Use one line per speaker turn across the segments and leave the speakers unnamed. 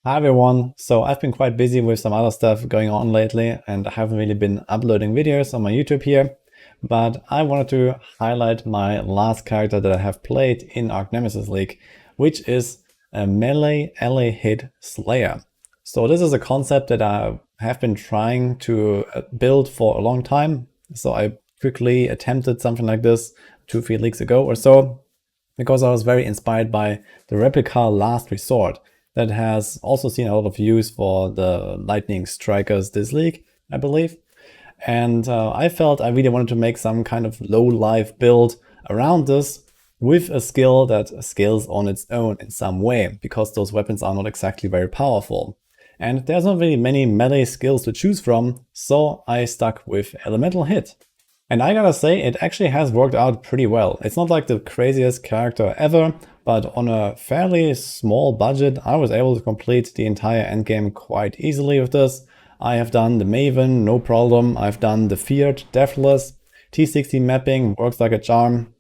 Hi everyone, so I've been quite busy with some other stuff going on lately and I haven't really been uploading videos on my YouTube here, but I wanted to highlight my last character that I have played in Archnemesis League, which is a melee ally hit slayer. So this is a concept that I have been trying to build for a long time, so I quickly attempted something like this 2-3 leagues ago or so, because I was very inspired by the Replica Last Resort that has also seen a lot of use for the lightning strikers this league, I believe. And I felt I really wanted to make some kind of low life build around this with a skill that scales on its own in some way, because those weapons are not exactly very powerful. And there's not really many melee skills to choose from, so I stuck with Elemental Hit. And I gotta say, it actually has worked out pretty well. It's not like the craziest character ever, but on a fairly small budget, I was able to complete the entire endgame quite easily with this. I have done the Maven, no problem. I've done the Feared, Deathless. T60 mapping works like a charm.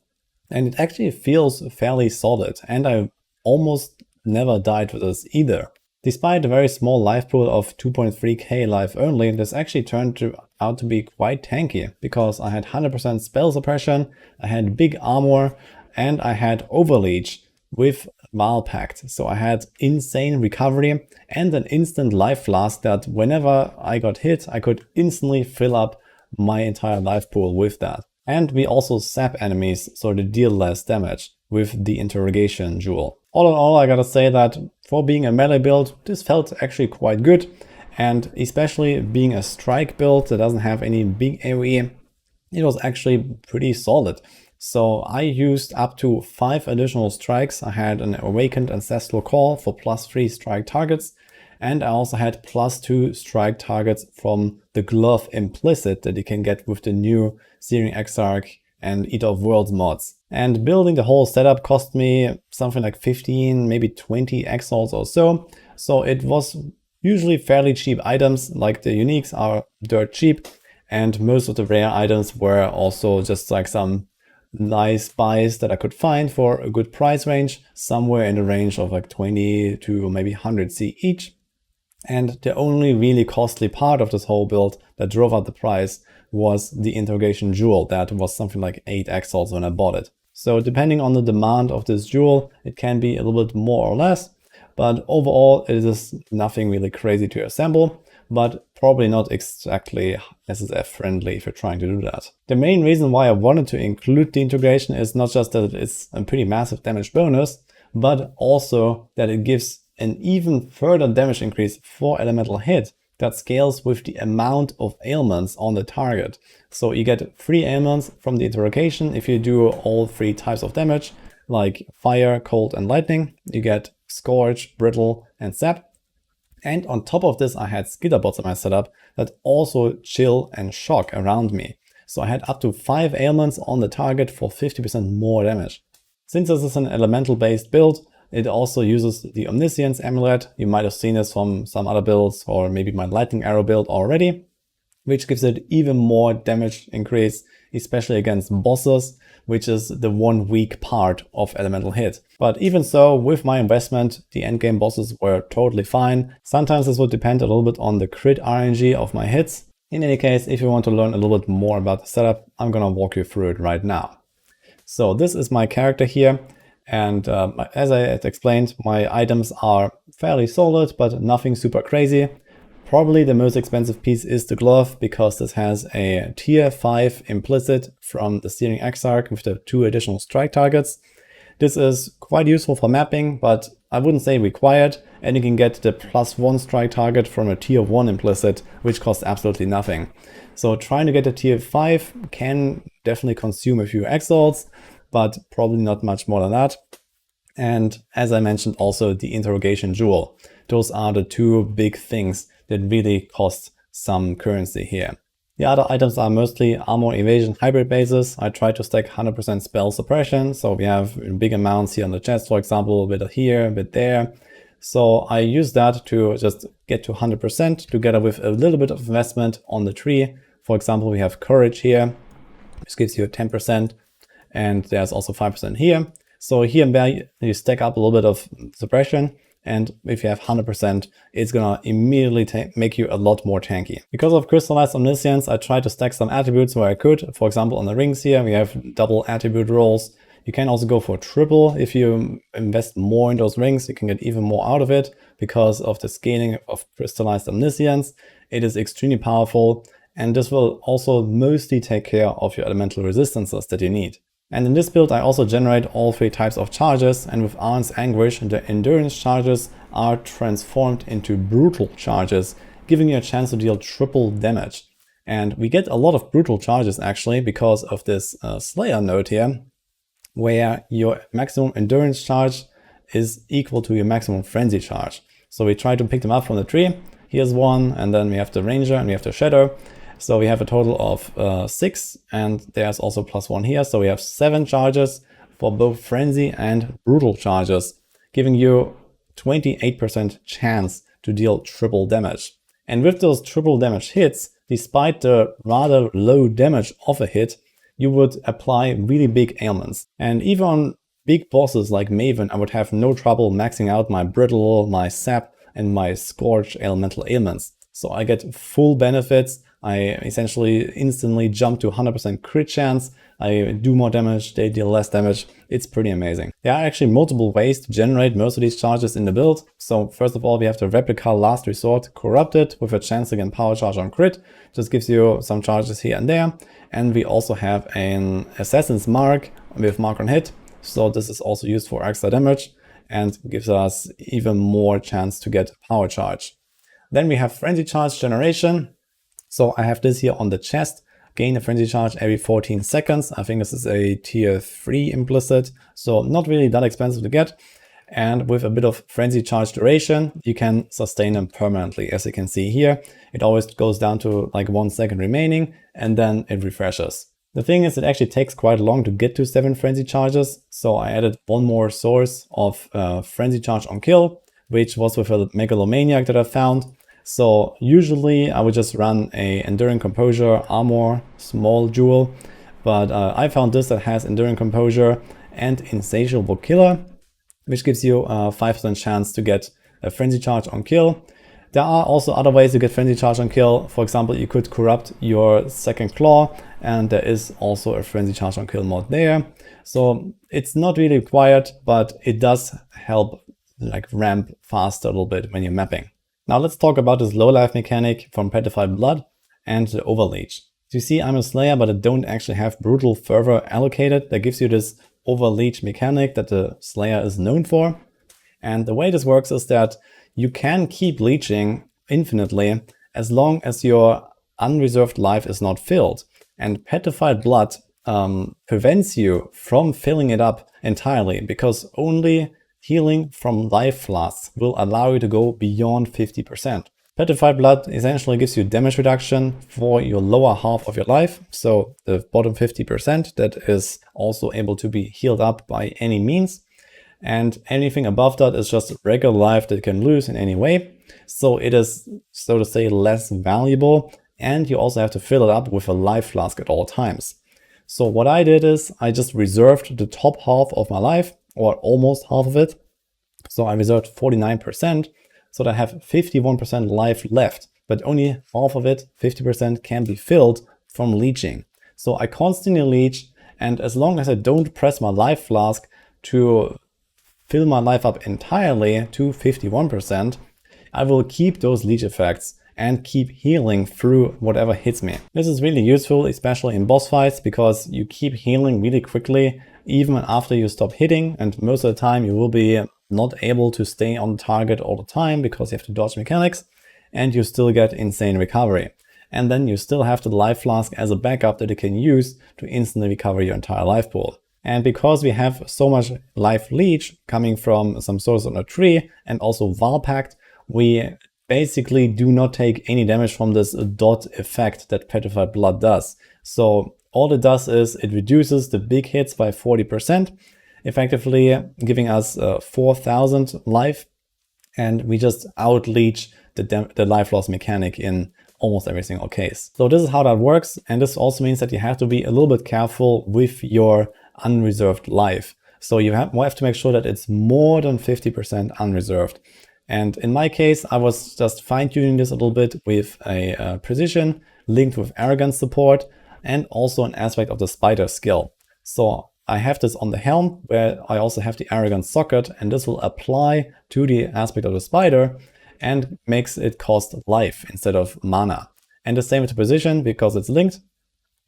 And it actually feels fairly solid. And I almost never died with this either. Despite a very small life pool of 2.3k life only, this actually turned out to be quite tanky, because I had 100% spell suppression, I had big armor, and I had overleech with Mal Pact. So I had insane recovery and an instant life flask that whenever I got hit, I could instantly fill up my entire life pool with that. And we also sap enemies, so they deal less damage with the Interrogation jewel. All in all, I gotta say that for being a melee build, this felt actually quite good. And especially being a strike build that doesn't have any big AoE, it was actually pretty solid. So I used up to 5 additional strikes. I had an Awakened Ancestral Call for +3 strike targets. And I also had +2 strike targets from the glove implicit that you can get with the new Searing Exarch and Eater of Worlds mods. And building the whole setup cost me something like 15, maybe 20 exalts or so. So it was usually fairly cheap items, like the uniques are dirt cheap. And most of the rare items were also just like some nice buys that I could find for a good price range, somewhere in the range of like 20 to maybe 100 C each. And the only really costly part of this whole build that drove up the price was the Interrogation jewel. That was something like 8 exalts when I bought it. So depending on the demand of this jewel, it can be a little bit more or less, but overall it is nothing really crazy to assemble, but probably not exactly SSF friendly if you're trying to do that. The main reason why I wanted to include the integration is not just that it's a pretty massive damage bonus, but also that it gives an even further damage increase for elemental hit that scales with the amount of ailments on the target. So you get 3 ailments from the interrogation if you do all 3 types of damage, like fire, cold, and lightning. You get Scourge, Brittle, and Sap. And on top of this, I had skitterbots in my setup that also chill and shock around me. So I had up to 5 ailments on the target for 50% more damage. Since this is an elemental based build, it also uses the Omniscience Amulet. You might have seen this from some other builds, or maybe my Lightning Arrow build already, which gives it even more damage increase, especially against bosses, which is the one weak part of elemental hit. But even so, with my investment, the endgame bosses were totally fine. Sometimes this would depend a little bit on the crit RNG of my hits. In any case, if you want to learn a little bit more about the setup, I'm gonna walk you through it right now. So this is my character here. And as I had explained, my items are fairly solid, but nothing super crazy. Probably the most expensive piece is the glove, because this has a tier 5 implicit from the Searing Exarch with the 2 additional strike targets. This is quite useful for mapping, but I wouldn't say required, and you can get the +1 strike target from a tier 1 implicit, which costs absolutely nothing. So trying to get a tier 5 can definitely consume a few exalts, but probably not much more than that. And as I mentioned, also the Interrogation jewel. Those are the 2 big things that really cost some currency here. The other items are mostly armor evasion hybrid bases. I try to stack 100% spell suppression, so we have big amounts here on the chest, for example, a bit here, a bit there. So I use that to just get to 100% together with a little bit of investment on the tree. For example, we have courage here, which gives you 10%. And there's also 5% here. So here and there you stack up a little bit of suppression, and if you have 100%, it's gonna immediately make you a lot more tanky. Because of Crystallized Omniscience, I tried to stack some attributes where I could. For example, on the rings here, we have double attribute rolls. You can also go for triple. If you invest more in those rings, you can get even more out of it because of the scaling of Crystallized Omniscience. It is extremely powerful, and this will also mostly take care of your elemental resistances that you need. And in this build, I also generate all 3 types of charges, and with Arn's Anguish, the endurance charges are transformed into brutal charges, giving you a chance to deal triple damage. And we get a lot of brutal charges actually because of this Slayer node here, where your maximum endurance charge is equal to your maximum frenzy charge. So we try to pick them up from the tree. Here's one, and then we have the Ranger and we have the Shadow. So we have a total of 6, and there's also +1 here. So we have 7 charges for both frenzy and brutal charges, giving you 28% chance to deal triple damage. And with those triple damage hits, despite the rather low damage of a hit, you would apply really big ailments. And even on big bosses like Maven, I would have no trouble maxing out my Brittle, my Sap, and my Scorch elemental ailments. So I get full benefits. I essentially instantly jump to 100% crit chance. I do more damage, they deal less damage. It's pretty amazing. There are actually multiple ways to generate most of these charges in the build. So first of all, we have the Replica Last Resort Corrupted with a chance against power charge on crit. Just gives you some charges here and there. And we also have an Assassin's Mark with Mark on Hit. So this is also used for extra damage and gives us even more chance to get power charge. Then we have Frenzy Charge Generation. So I have this here on the chest, gain a frenzy charge every 14 seconds. I think this is a tier 3 implicit, so not really that expensive to get. And with a bit of frenzy charge duration, you can sustain them permanently. As you can see here, it always goes down to like 1 second remaining, and then it refreshes. The thing is, it actually takes quite long to get to 7 frenzy charges. So I added one more source of frenzy charge on kill, which was with a Megalomaniac that I found. So usually I would just run a Enduring Composure Armor small jewel, but I found this that has Enduring Composure and Insatiable Killer, which gives you a 5% chance to get a Frenzy Charge on kill. There are also other ways to get Frenzy Charge on kill. For example, you could corrupt your second claw, and there is also a Frenzy Charge on kill mod there. So it's not really required, but it does help like ramp faster a little bit when you're mapping. Now let's talk about this low life mechanic from Petrified Blood and the Overleech. So you see, I'm a Slayer, but I don't actually have Brutal Fervor allocated. That gives you this Overleech mechanic that the Slayer is known for. And the way this works is that you can keep leeching infinitely as long as your unreserved life is not filled. And Petrified Blood prevents you from filling it up entirely, because only healing from life flasks will allow you to go beyond 50%. Petrified Blood essentially gives you damage reduction for your lower half of your life, so the bottom 50% that is also able to be healed up by any means. And anything above that is just regular life that you can lose in any way. So it is, so to say, less valuable, and you also have to fill it up with a life flask at all times. So what I did is I just reserved the top half of my life, or almost half of it. So I reserved 49%, so that I have 51% life left, but only half of it, 50%, can be filled from leeching. So I constantly leech, and as long as I don't press my life flask to fill my life up entirely to 51%, I will keep those leech effects and keep healing through whatever hits me. This is really useful, especially in boss fights, because you keep healing really quickly even after you stop hitting, and most of the time you will be not able to stay on target all the time because you have to dodge mechanics, and you still get insane recovery. And then you still have the life flask as a backup that you can use to instantly recover your entire life pool. And because we have so much life leech coming from some source on a tree and also Valpact, we basically do not take any damage from this dot effect that Petrified Blood does. So all it does is it reduces the big hits by 40%, effectively giving us 4,000 life, and we just out-leech the life loss mechanic in almost every single case. So this is how that works, and this also means that you have to be a little bit careful with your unreserved life. So you have to make sure that it's more than 50% unreserved. And in my case, I was just fine-tuning this a little bit with a precision linked with Arrogance support and also an aspect of the spider skill. So I have this on the helm where I also have the Arrogance socket, and this will apply to the aspect of the spider and makes it cost life instead of mana. And the same with the position because it's linked.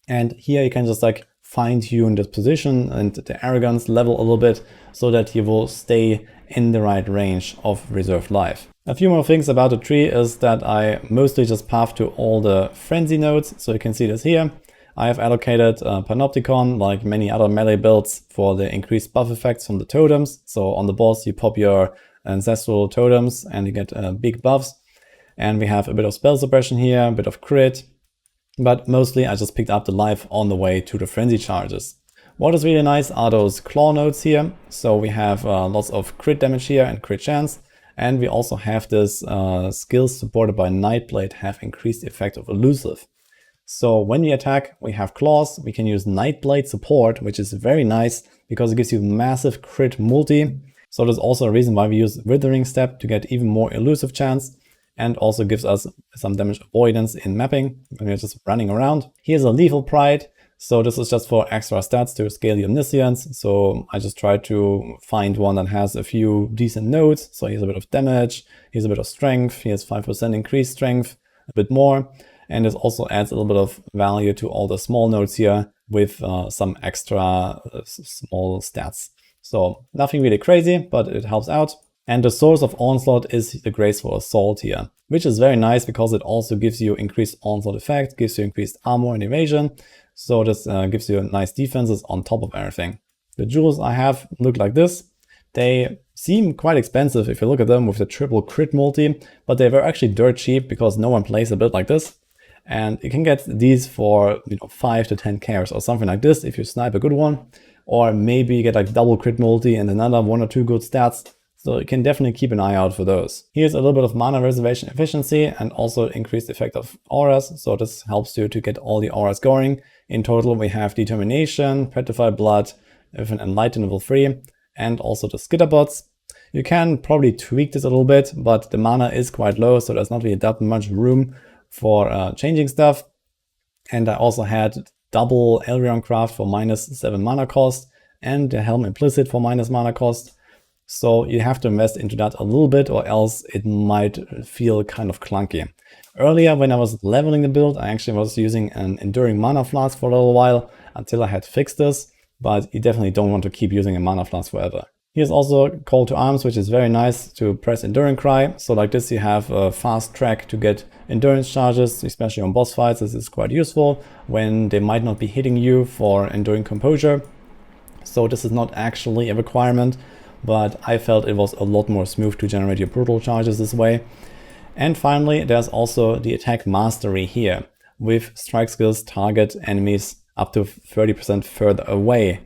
And here you can just like fine-tune the position and the Arrogance level a little bit so that you will stay in the right range of reserved life. A few more things about the tree is that I mostly just path to all the frenzy nodes. So you can see this here. I have allocated Panopticon, like many other melee builds, for the increased buff effects from the totems. So on the boss, you pop your ancestral totems and you get big buffs. And we have a bit of spell suppression here, a bit of crit. But mostly I just picked up the life on the way to the frenzy charges. What is really nice are those claw nodes here. So we have lots of crit damage here and crit chance. And we also have this skills supported by Nightblade have increased effect of elusive. So when we attack, we have claws. We can use Nightblade support, which is very nice because it gives you massive crit multi. So there's also a reason why we use Withering Step to get even more elusive chance. And also gives us some damage avoidance in mapping when we're just running around. Here's a Lethal Pride. So this is just for extra stats to scale the Omniscience. So I just tried to find one that has a few decent nodes. So here's a bit of damage, here's a bit of strength, here's 5% increased strength, a bit more. And this also adds a little bit of value to all the small nodes here with some extra small stats. So nothing really crazy, but it helps out. And the source of Onslaught is the Graceful Assault here, which is very nice because it also gives you increased Onslaught effect, gives you increased armor and evasion. So this gives you nice defenses on top of everything. The jewels I have look like this. They seem quite expensive if you look at them with the triple crit multi, but they were actually dirt cheap because no one plays a build like this. And you can get these for 5 to 10 cares or something like this if you snipe a good one. Or maybe you get like double crit multi and another 1 or 2 good stats. So you can definitely keep an eye out for those. Here's a little bit of mana reservation efficiency and also increased effect of auras. So this helps you to get all the auras going. In total, we have Determination, Petrified Blood, with an Enlighten level 3, and also the Skitterbots. You can probably tweak this a little bit, but the mana is quite low, so there's not really that much room for changing stuff. And I also had double Elrion Craft for -7 mana cost, and the Helm Implicit for minus mana cost. So you have to invest into that a little bit or else it might feel kind of clunky. Earlier when I was leveling the build, I actually was using an Enduring Mana Flask for a little while until I had fixed this, but you definitely don't want to keep using a Mana Flask forever. Here's also Call to Arms, which is very nice to press Enduring Cry. So like this you have a fast track to get endurance charges, especially on boss fights. This is quite useful when they might not be hitting you for Enduring Composure. So this is not actually a requirement, but I felt it was a lot more smooth to generate your brutal charges this way. And finally, there's also the attack mastery here, with strike skills target enemies up to 30% further away,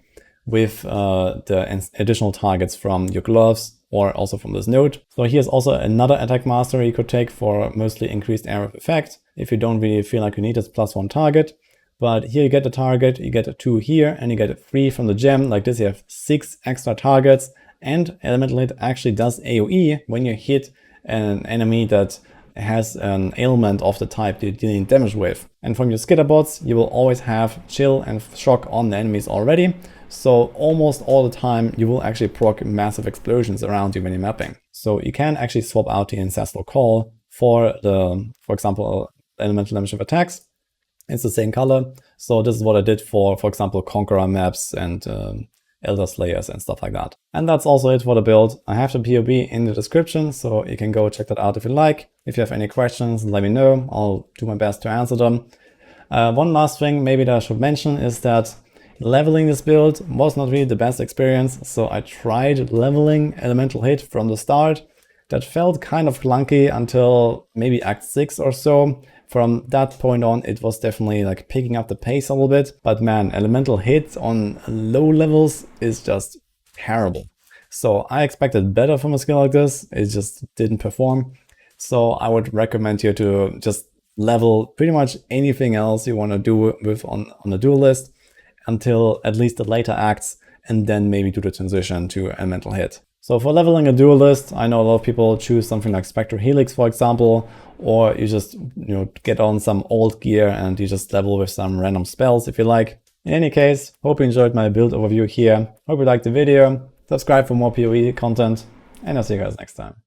with the additional targets from your gloves or also from this node. So here's also another attack mastery you could take for mostly increased area of effect, if you don't really feel like you need this +1 target. But here you get the target, you get a 2 here, and you get a 3 from the gem. Like this, you have 6 extra targets. And Elemental Hit actually does AoE when you hit an enemy that has an ailment of the type you're dealing damage with. And from your Skitterbots, you will always have Chill and Shock on the enemies already. So almost all the time, you will actually proc massive explosions around you when you're mapping. So you can actually swap out the Ancestral Call for example, elemental damage of attacks. It's the same color. So this is what I did for example, Conqueror maps and Elder Slayers and stuff like that. And that's also it for the build. I have the POB in the description, so you can go check that out if you like. If you have any questions, let me know. I'll do my best to answer them. One last thing maybe that I should mention is that leveling this build was not really the best experience. So I tried leveling Elemental Hit from the start. That felt kind of clunky until maybe Act 6 or so. From that point on, it was definitely like picking up the pace a little bit. But man, Elemental Hit on low levels is just terrible. So I expected better from a skill like this. It just didn't perform. So I would recommend you to just level pretty much anything else you want to do with on the duel list until at least the later acts. and then maybe do the transition to a mental hit. So for leveling a duelist, I know a lot of people choose something like Spectral Helix, for example, or you just get on some old gear and you just level with some random spells if you like. In any case, hope you enjoyed my build overview here. Hope you liked the video. Subscribe for more PoE content, and I'll see you guys next time.